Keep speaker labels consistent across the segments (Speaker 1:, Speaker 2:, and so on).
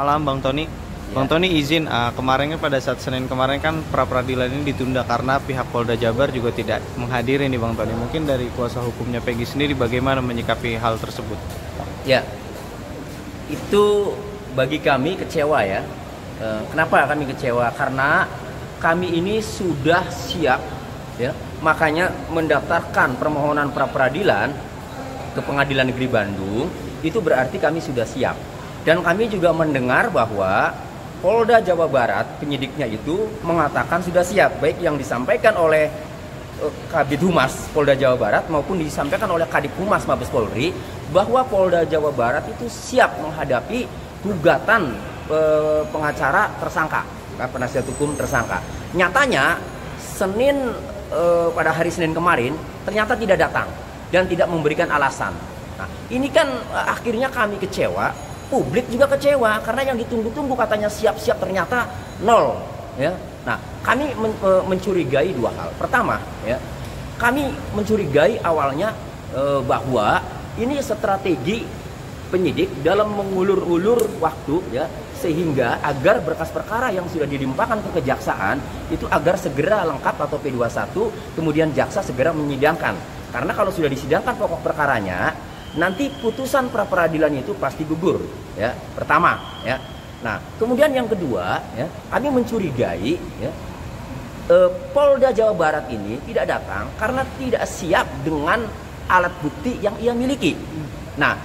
Speaker 1: malam Bang Tony. Bang Tony izin, kemarin kan pada saat Senin kemarin kan pra peradilan ini ditunda karena pihak Polda Jabar juga tidak menghadiri nih Bang Tony. Mungkin dari kuasa hukumnya Peggy sendiri bagaimana menyikapi hal tersebut?
Speaker 2: Ya, itu bagi kami kecewa ya. Kenapa kami kecewa? Karena kami ini sudah siap ya, makanya mendaftarkan permohonan pra peradilan ke Pengadilan Negeri Bandung. Itu berarti kami sudah siap. Dan kami juga mendengar bahwa Polda Jawa Barat penyidiknya itu mengatakan sudah siap, baik yang disampaikan oleh Kabid Humas Polda Jawa Barat maupun disampaikan oleh Kadif Humas Mabes Polri, bahwa Polda Jawa Barat itu siap menghadapi gugatan pengacara tersangka, penasihat hukum tersangka. Nyatanya pada hari Senin kemarin ternyata tidak datang dan tidak memberikan alasan. Nah, ini kan akhirnya kami kecewa. Publik juga kecewa karena yang ditunggu-tunggu katanya siap-siap ternyata nol ya. Nah, kami mencurigai dua hal. Pertama ya, kami mencurigai awalnya bahwa ini strategi penyidik dalam mengulur-ulur waktu ya, sehingga agar berkas perkara yang sudah dilimpahkan ke kejaksaan itu agar segera lengkap atau P21, kemudian jaksa segera menyidangkan. Karena kalau sudah disidangkan pokok perkaranya, nanti putusan pra peradilannya itu pasti gugur ya, pertama ya. Nah, kemudian yang kedua ya, kami mencurigai ya, Polda Jawa Barat ini tidak datang karena tidak siap dengan alat bukti yang ia miliki. Nah,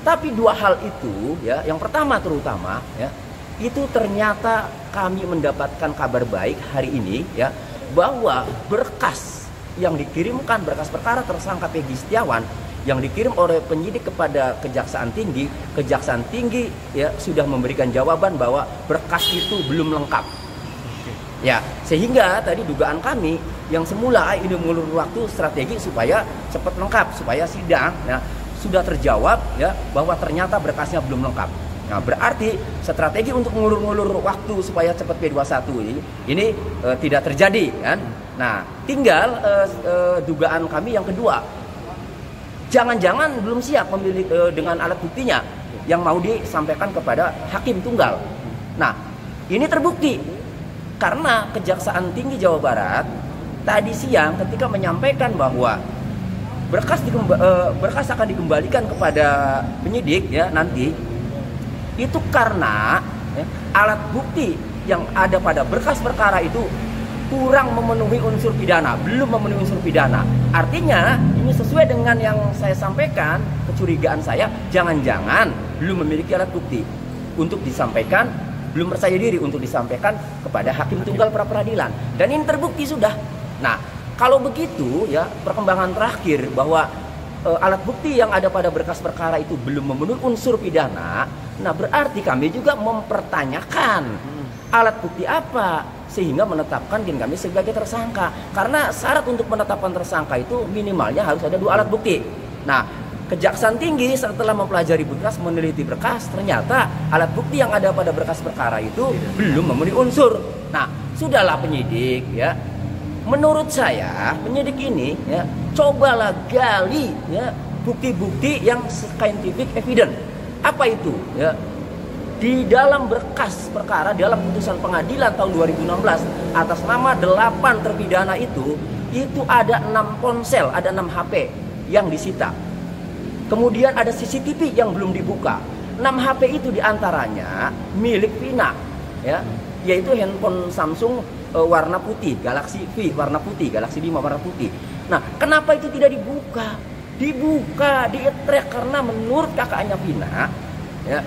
Speaker 2: tapi dua hal itu ya, yang pertama terutama ya, itu ternyata kami mendapatkan kabar baik hari ini ya, bahwa berkas yang dikirimkan, berkas perkara tersangka Peggy Setiawan yang dikirim oleh penyidik kepada Kejaksaan Tinggi ya sudah memberikan jawaban bahwa berkas itu belum lengkap. Ya, sehingga tadi dugaan kami yang semula ini mengulur waktu strategi supaya cepat lengkap, supaya sidang ya, sudah terjawab ya bahwa ternyata berkasnya belum lengkap. Nah, berarti strategi untuk mengulur-ulur waktu supaya cepat P21 ini tidak terjadi kan. Nah, tinggal dugaan kami yang kedua. Jangan-jangan belum siap dengan alat buktinya yang mau disampaikan kepada hakim tunggal. Nah, ini terbukti karena Kejaksaan Tinggi Jawa Barat tadi siang ketika menyampaikan bahwa berkas akan dikembalikan kepada penyidik ya nanti, itu karena ya, alat bukti yang ada pada berkas perkara itu kurang memenuhi unsur pidana, belum memenuhi unsur pidana. Artinya ini sesuai dengan yang saya sampaikan, kecurigaan saya, jangan-jangan belum memiliki alat bukti untuk disampaikan, belum percaya diri untuk disampaikan kepada hakim tunggal pra peradilan. Dan ini terbukti sudah. Nah, kalau begitu ya, perkembangan terakhir bahwa alat bukti yang ada pada berkas perkara itu belum memenuhi unsur pidana, nah berarti kami juga mempertanyakan alat bukti apa sehingga menetapkan kami sebagai tersangka. Karena syarat untuk penetapan tersangka itu minimalnya harus ada dua alat bukti. Nah, Kejaksaan Tinggi setelah mempelajari berkas, meneliti berkas, ternyata alat bukti yang ada pada berkas perkara itu belum memenuhi unsur. Nah, sudahlah penyidik ya. Menurut saya penyidik ini ya, cobalah gali ya bukti-bukti yang scientific evidence. Apa itu ya? Di dalam berkas perkara, dalam putusan pengadilan tahun 2016 atas nama 8 terpidana itu ada 6 ponsel, ada 6 HP yang disita. Kemudian ada CCTV yang belum dibuka. 6 HP itu diantaranya milik Vina ya, yaitu handphone Samsung warna putih, Galaxy V warna putih, Galaxy 5 warna putih. Nah, kenapa itu tidak dibuka? Dibuka, di-track karena menurut kakaknya Vina ya,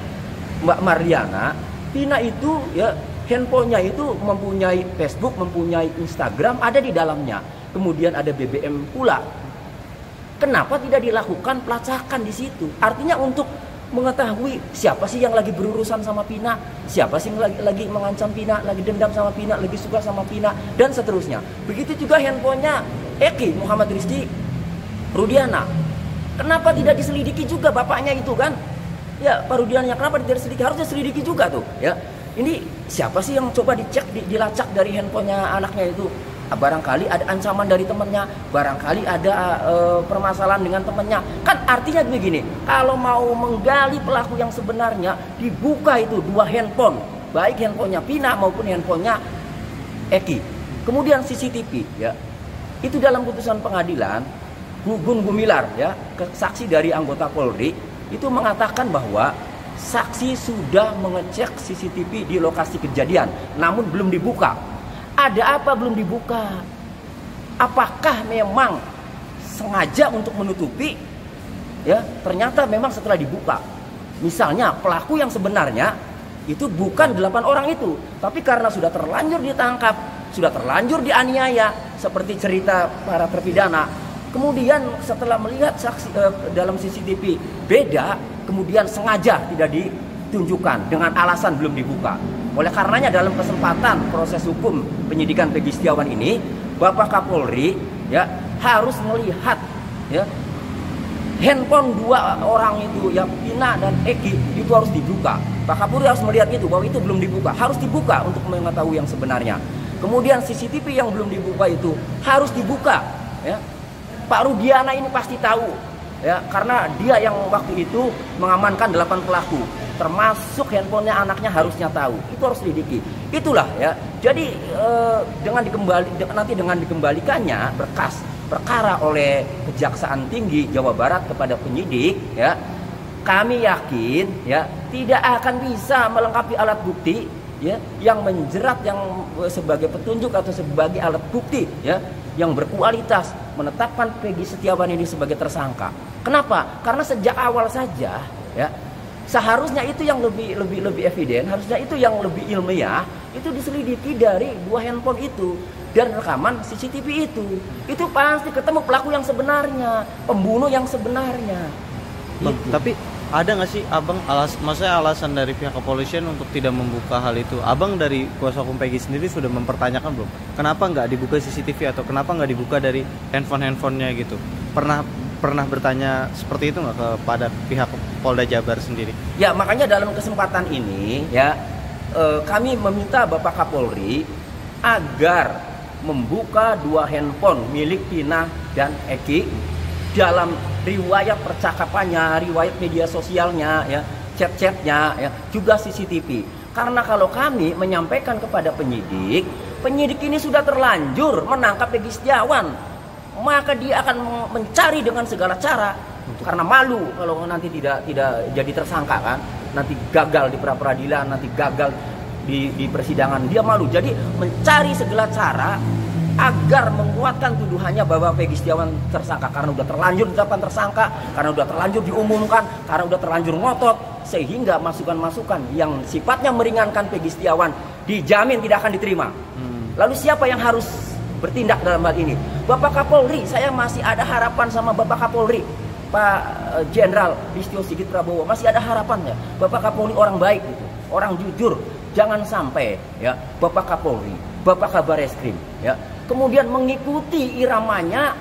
Speaker 2: Mbak Mariana, Vina itu ya handphonenya itu mempunyai Facebook, mempunyai Instagram, ada di dalamnya. Kemudian ada BBM pula. Kenapa tidak dilakukan pelacakan di situ? Artinya untuk mengetahui siapa sih yang lagi berurusan sama Vina, siapa sih yang lagi mengancam Vina, lagi dendam sama Vina, lagi suka sama Vina, dan seterusnya. Begitu juga handphonenya Eki Muhammad Rizky Rudiana. Kenapa tidak diselidiki juga bapaknya itu kan? Ya, Pak Rudiannya kenapa tidak diselidiki? Harusnya selidiki juga tuh ya. Ini siapa sih yang coba dicek, dilacak dari handphonenya anaknya itu? barangkali ada ancaman dari temennya, barangkali ada permasalahan dengan temennya. Kan artinya begini, kalau mau menggali pelaku yang sebenarnya, dibuka itu 2 handphone, baik handphonenya Pina maupun handphonenya Eki. Kemudian CCTV, ya, itu dalam putusan pengadilan, Gugun Gumilar, ya, saksi dari anggota Polri, itu mengatakan bahwa saksi sudah mengecek CCTV di lokasi kejadian, namun belum dibuka. Ada apa belum dibuka? Apakah memang sengaja untuk menutupi? Ya, ternyata memang setelah dibuka. Misalnya pelaku yang sebenarnya itu bukan 8 orang itu, tapi karena sudah terlanjur ditangkap, sudah terlanjur dianiaya, seperti cerita para terpidana. Kemudian setelah melihat saksi dalam CCTV beda, kemudian sengaja tidak ditunjukkan dengan alasan belum dibuka. Oleh karenanya dalam kesempatan proses hukum penyidikan Peggy Setiawan ini, Bapak Kapolri, ya, harus melihat, ya, handphone 2 orang itu, yang Pina dan Eki, itu harus dibuka. Pak Kapolri harus melihat itu, bahwa itu belum dibuka, harus dibuka untuk mengetahui yang sebenarnya. Kemudian CCTV yang belum dibuka itu harus dibuka, ya. Pak Rudiana ini pasti tahu, ya, karena dia yang waktu itu mengamankan 8 pelaku, termasuk handphonenya anaknya harusnya tahu. Itu harus selidiki. Itulah, ya. Jadi nanti dengan dikembalikannya berkas perkara oleh Kejaksaan Tinggi Jawa Barat kepada penyidik, ya, kami yakin, ya, tidak akan bisa melengkapi alat bukti, ya, yang menjerat, yang sebagai petunjuk atau sebagai alat bukti, ya, yang berkualitas menetapkan Peggy Setiawan ini sebagai tersangka. Kenapa? Karena sejak awal saja, ya, seharusnya itu yang lebih eviden, harusnya itu yang lebih ilmiah, itu diselidiki dari 2 handphone itu dan rekaman CCTV itu. Itu pasti ketemu pelaku yang sebenarnya, pembunuh yang sebenarnya.
Speaker 1: Bang, tapi ada nggak sih Abang maksudnya alasan dari pihak kepolisian untuk tidak membuka hal itu? Abang dari kuasa hukum Peggy sendiri sudah mempertanyakan belum? Kenapa nggak dibuka CCTV atau kenapa nggak dibuka dari handphonenya gitu? Pernah bertanya seperti itu nggak kepada pihak Polda Jabar sendiri?
Speaker 2: Ya, makanya dalam kesempatan ini, ya, kami meminta Bapak Kapolri agar membuka 2 handphone milik Pina dan Eki dalam riwayat percakapannya, riwayat media sosialnya, ya, chat-chatnya, ya, juga CCTV. Karena kalau kami menyampaikan kepada penyidik ini sudah terlanjur menangkap Peggy Setiawan, maka dia akan mencari dengan segala cara, karena malu kalau nanti tidak jadi tersangka, kan, nanti gagal di pra-peradilan, nanti gagal di persidangan, dia malu. Jadi mencari segala cara agar menguatkan tuduhannya bahwa Peggy Setiawan tersangka, karena udah terlanjur ditetapkan tersangka, karena udah terlanjur diumumkan, karena udah terlanjur ngotot, sehingga masukan-masukan yang sifatnya meringankan Peggy Setiawan dijamin tidak akan diterima. Lalu siapa yang harus bertindak dalam hal ini? Bapak Kapolri. Saya masih ada harapan sama Bapak Kapolri, Pak Jenderal Listio Sigit Prabowo, masih ada harapan, ya. Bapak Kapolri orang baik, gitu, orang jujur. Jangan sampai, ya, Bapak Kapolri, Bapak Kabareskrim, ya, kemudian mengikuti iramanya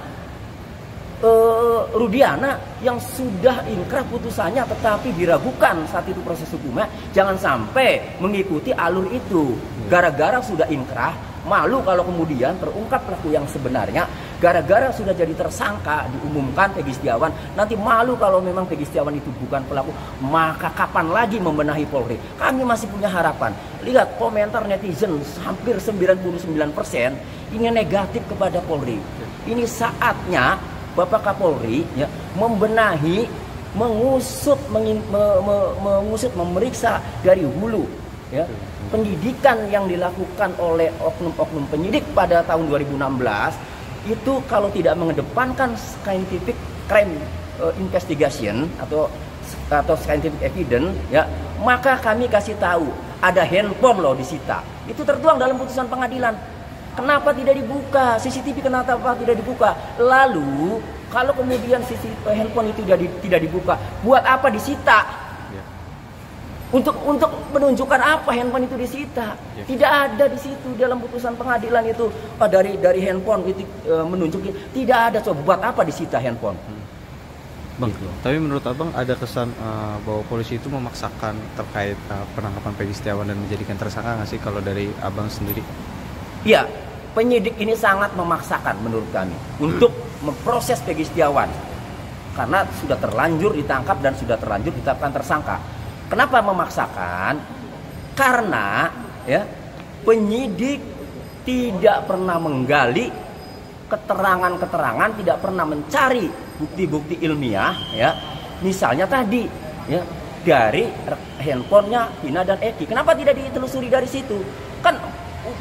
Speaker 2: Rudiana yang sudah inkrah putusannya tetapi diragukan saat itu proses hukumnya. Jangan sampai mengikuti alur itu. Gara-gara sudah inkrah, malu kalau kemudian terungkap pelaku yang sebenarnya. Gara-gara sudah jadi tersangka, diumumkan Peggy Setiawan, nanti malu kalau memang Peggy Setiawan itu bukan pelaku. Maka kapan lagi membenahi Polri? Kami masih punya harapan. Lihat komentar netizen, hampir 99% ini negatif kepada Polri. Ini saatnya Bapak Kapolri, ya, membenahi, mengusut, memeriksa dari hulu, ya, pendidikan yang dilakukan oleh oknum-oknum penyidik pada tahun 2016 itu kalau tidak mengedepankan scientific crime investigation atau scientific evidence, ya, maka kami kasih tahu ada handphone loh disita. Itu tertuang dalam putusan pengadilan. Kenapa tidak dibuka? CCTV kenapa tidak dibuka? Lalu kalau kemudian handphone itu tidak dibuka, buat apa disita? Ya. Untuk menunjukkan apa handphone itu disita? Ya. Tidak ada di situ dalam putusan pengadilan itu dari handphone itu menunjukin. Tidak ada. Coba buat apa disita handphone?
Speaker 1: Bang, gitu. Tapi menurut Abang ada kesan bahwa polisi itu memaksakan terkait penangkapan Peggy Setiawan dan menjadikan tersangka nggak sih kalau dari Abang sendiri?
Speaker 2: Iya, penyidik ini sangat memaksakan menurut kami untuk memproses Peggy Setiawan karena sudah terlanjur ditangkap dan sudah terlanjur ditetapkan tersangka. Kenapa memaksakan? Karena ya penyidik tidak pernah menggali keterangan-keterangan, tidak pernah mencari bukti-bukti ilmiah, ya. Misalnya tadi, ya, dari handphonenya Vina dan Eki. Kenapa tidak ditelusuri dari situ? Kan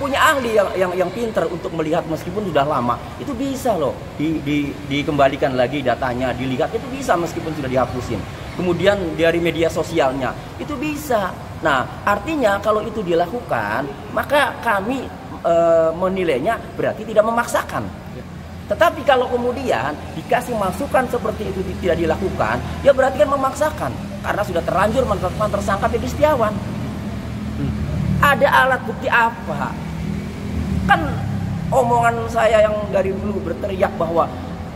Speaker 2: punya ahli yang pinter untuk melihat meskipun sudah lama. Itu bisa loh dikembalikan lagi datanya, dilihat itu bisa meskipun sudah dihapusin. Kemudian dari media sosialnya itu bisa. Nah, artinya kalau itu dilakukan, maka kami menilainya berarti tidak memaksakan. Tetapi kalau kemudian dikasih masukan seperti itu tidak dilakukan, ya berarti kan memaksakan karena sudah terlanjur menetapkan tersangka Peggy Setiawan. Ada alat bukti apa? Kan omongan saya yang dari dulu berteriak bahwa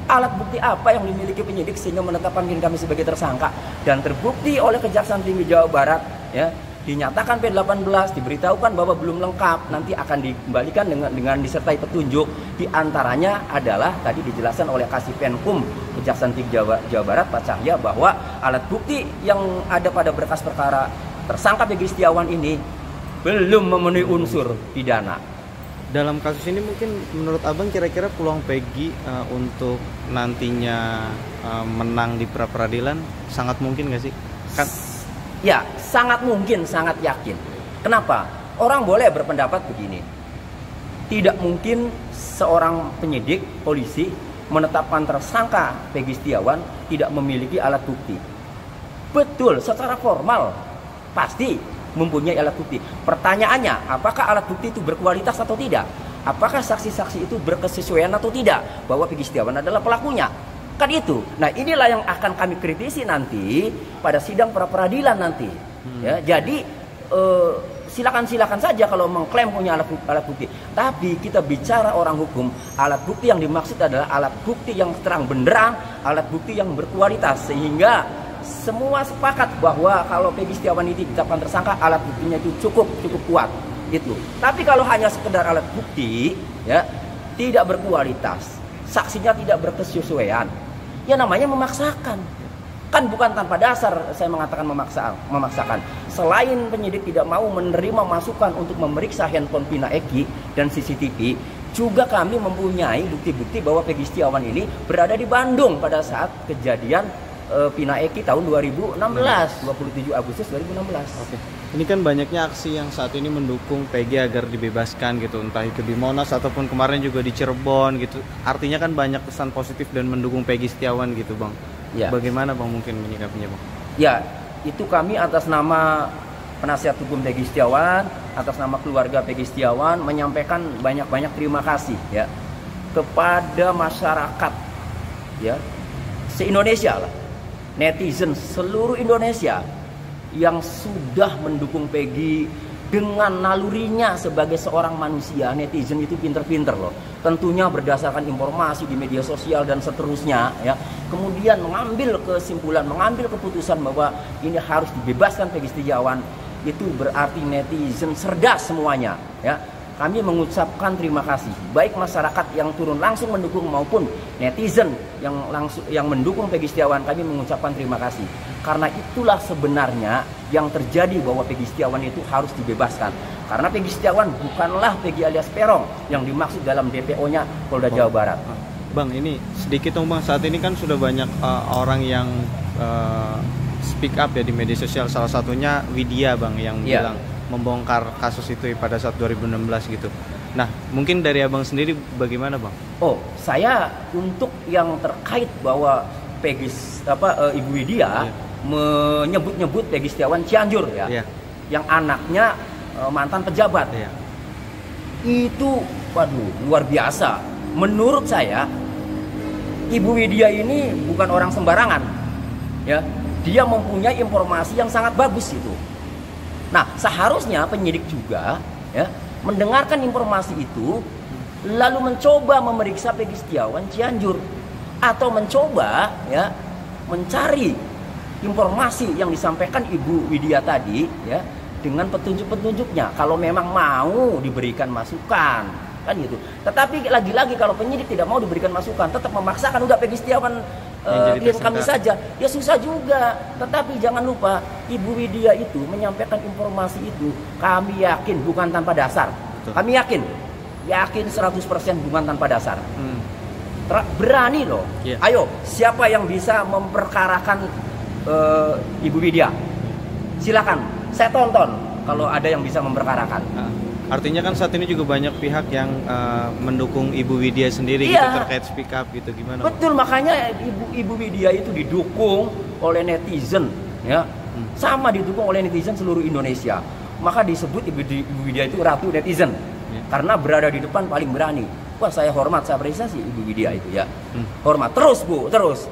Speaker 2: alat bukti apa yang dimiliki penyidik sehingga menetapkan kami sebagai tersangka, dan terbukti oleh Kejaksaan Tinggi Jawa Barat, ya, dinyatakan P18, diberitahukan bahwa belum lengkap, nanti akan dikembalikan dengan disertai petunjuk. Di antaranya adalah tadi dijelaskan oleh Kasipenkum Kejaksaan Tinggi Jawa Barat Pak Cahya bahwa alat bukti yang ada pada berkas perkara tersangka Peggy Setiawan ini belum memenuhi unsur pidana.
Speaker 1: Dalam kasus ini mungkin menurut Abang kira-kira peluang Peggy untuk nantinya menang di pra peradilan sangat mungkin nggak sih? Kan
Speaker 2: ya, sangat mungkin, sangat yakin. Kenapa? Orang boleh berpendapat begini. Tidak mungkin seorang penyidik, polisi menetapkan tersangka Peggy Setiawan tidak memiliki alat bukti. Betul, secara formal pasti mempunyai alat bukti. Pertanyaannya, apakah alat bukti itu berkualitas atau tidak? Apakah saksi-saksi itu berkesesuaian atau tidak bahwa Peggy Setiawan adalah pelakunya? Kan itu. Nah, inilah yang akan kami kritisi nanti pada sidang pra peradilan nanti. Ya, jadi silakan saja kalau mengklaim punya alat bukti. Tapi kita bicara orang hukum, alat bukti yang dimaksud adalah alat bukti yang terang benderang, alat bukti yang berkualitas, sehingga semua sepakat bahwa kalau Peggy Setiawan ini ditetapkan tersangka, alat buktinya itu cukup kuat. Gitu. Tapi kalau hanya sekedar alat bukti, ya, tidak berkualitas, saksinya tidak berkesesuaian, ya namanya memaksakan. Kan bukan tanpa dasar saya mengatakan memaksakan. Selain penyidik tidak mau menerima masukan untuk memeriksa handphone Vina Eki dan CCTV, juga kami mempunyai bukti-bukti bahwa Peggy Setiawan ini berada di Bandung pada saat kejadian Vina Eki tahun 2016, 27 Agustus 2016.
Speaker 1: Oke. Ini kan banyaknya aksi yang saat ini mendukung Peggy agar dibebaskan gitu, entah itu di Monas ataupun kemarin juga di Cirebon gitu. Artinya kan banyak pesan positif dan mendukung Peggy Setiawan gitu, Bang. Ya. Bagaimana Bang mungkin menyikapinya, Bang?
Speaker 2: Ya, itu kami atas nama penasihat hukum Peggy Setiawan, atas nama keluarga Peggy Setiawan menyampaikan banyak-banyak terima kasih ya kepada masyarakat ya se-Indonesia lah. Netizen seluruh Indonesia yang sudah mendukung Peggy dengan nalurinya sebagai seorang manusia. Netizen itu pinter-pinter loh. Tentunya berdasarkan informasi di media sosial dan seterusnya ya. Kemudian mengambil kesimpulan, mengambil keputusan bahwa ini harus dibebaskan Peggy Setiawan. Itu berarti netizen cerdas semuanya ya. Kami mengucapkan terima kasih baik masyarakat yang turun langsung mendukung maupun netizen yang mendukung Peggy Setiawan. Kami mengucapkan terima kasih karena itulah sebenarnya yang terjadi bahwa Peggy Setiawan itu harus dibebaskan. Karena Peggy Setiawan bukanlah Peggy alias Peron yang dimaksud dalam DPO-nya Polda Jawa Barat.
Speaker 1: Bang, ini sedikit dong Bang, saat ini kan sudah banyak orang yang speak up ya di media sosial. Salah satunya Widya Bang yang bilang membongkar kasus itu pada saat 2016 gitu. Nah, mungkin dari Abang sendiri bagaimana Bang?
Speaker 2: Oh, saya untuk yang terkait bahwa Peggy Ibu Widya menyebut-nyebut Peggy Setiawan Cianjur ya, yang anaknya mantan pejabat. Itu, waduh, luar biasa. Menurut saya, Ibu Widya ini bukan orang sembarangan, ya. Dia mempunyai informasi yang sangat bagus itu. Nah, seharusnya penyidik juga ya mendengarkan informasi itu lalu mencoba memeriksa Peggy Setiawan Cianjur atau mencoba ya mencari informasi yang disampaikan Ibu Widya tadi ya dengan petunjuk-petunjuknya kalau memang mau diberikan masukan. kan gitu. Tetapi lagi-lagi kalau penyidik tidak mau diberikan masukan, tetap memaksakan udah Peggy Setiawan klien kami saja, ya susah juga. Tetapi jangan lupa Ibu Widya itu menyampaikan informasi itu, kami yakin bukan tanpa dasar. Betul. Kami yakin 100% bukan tanpa dasar. Berani loh. Yeah. Ayo, siapa yang bisa memperkarakan Ibu Widya? Silakan, saya tonton kalau ada yang bisa memperkarakan.
Speaker 1: Artinya kan saat ini juga banyak pihak yang mendukung Ibu Widya sendiri gitu, terkait speak up gitu, gimana?
Speaker 2: Betul, makanya Ibu Widya itu didukung oleh netizen, ya, sama didukung oleh netizen seluruh Indonesia. Maka disebut Ibu Widya itu ratu netizen, karena berada di depan paling berani. Wah, saya hormat, saya apresiasi Ibu Widya itu ya, hormat. Terus Bu, terus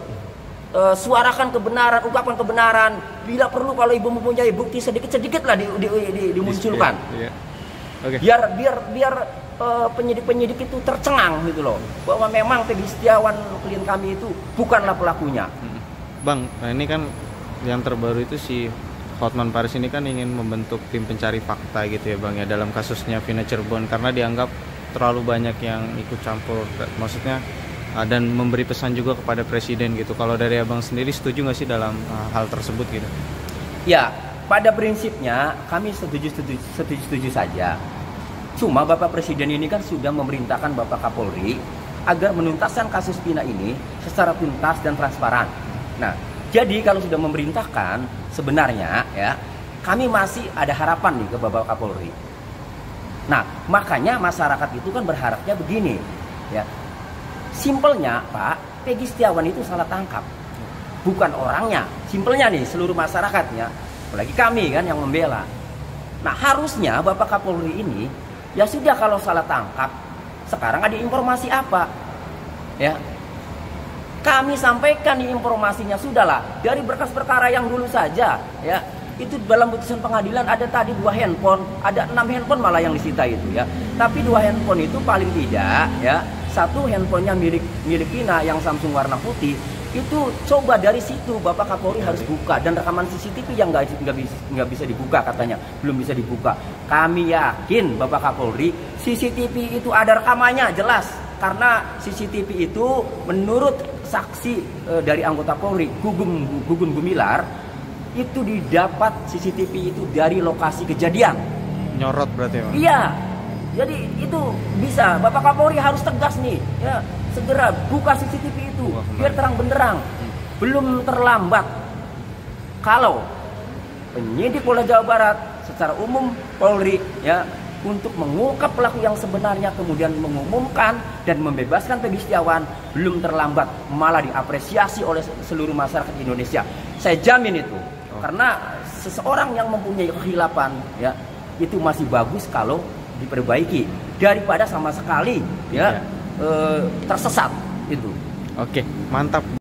Speaker 2: suarakan kebenaran, ungkapkan kebenaran. Bila perlu kalau Ibu mempunyai bukti sedikit-sedikit lah dimunculkan. Okay. Biar penyidik-penyidik itu tercengang gitu loh, bahwa memang Peggy Setiawan klien kami itu bukanlah pelakunya.
Speaker 1: Bang, nah ini kan yang terbaru itu si Hotman Paris ini kan ingin membentuk tim pencari fakta gitu ya Bang ya, dalam kasusnya Vina Cirebon, karena dianggap terlalu banyak yang ikut campur, maksudnya dan memberi pesan juga kepada presiden gitu. Kalau dari Abang sendiri setuju nggak sih dalam hal tersebut gitu?
Speaker 2: Ya, pada prinsipnya kami setuju saja. Cuma Bapak Presiden ini kan sudah memerintahkan Bapak Kapolri agar menuntaskan kasus Vina ini secara tuntas dan transparan. Nah, jadi kalau sudah memerintahkan, sebenarnya ya kami masih ada harapan nih ke Bapak Kapolri. Nah, makanya masyarakat itu kan berharapnya begini, ya. Simpelnya, Pak, Peggy Setiawan itu salah tangkap, bukan orangnya. Simpelnya nih, seluruh masyarakatnya, apalagi kami kan yang membela. Nah, harusnya Bapak Kapolri ini ya sudah, kalau salah tangkap, sekarang ada informasi apa? Ya, kami sampaikan informasinya, sudahlah dari berkas perkara yang dulu saja, ya. Itu dalam putusan pengadilan ada tadi 2 handphone, ada 6 handphone malah yang disita itu ya. Tapi 2 handphone itu paling tidak ya, satu handphonenya milik Vina yang Samsung warna putih. Itu coba dari situ Bapak Kapolri harus buka, dan rekaman CCTV yang nggak bisa dibuka katanya, belum bisa dibuka. Kami yakin Bapak Kapolri CCTV itu ada rekamannya jelas, karena CCTV itu menurut saksi dari anggota Polri Gugun Gumilar itu didapat CCTV itu dari lokasi kejadian.
Speaker 1: Nyorot berarti Pak?
Speaker 2: Iya. Jadi itu bisa, Bapak Kapolri harus tegas nih ya, segera buka CCTV itu biar terang benderang. Belum terlambat kalau penyidik Polda Jawa Barat secara umum Polri ya untuk mengungkap pelaku yang sebenarnya, kemudian mengumumkan dan membebaskan Peggy Setiawan, belum terlambat, malah diapresiasi oleh seluruh masyarakat Indonesia. Saya jamin itu. Karena seseorang yang mempunyai kehilapan ya itu masih bagus kalau diperbaiki daripada sama sekali ya tersesat itu.
Speaker 1: Oke, mantap.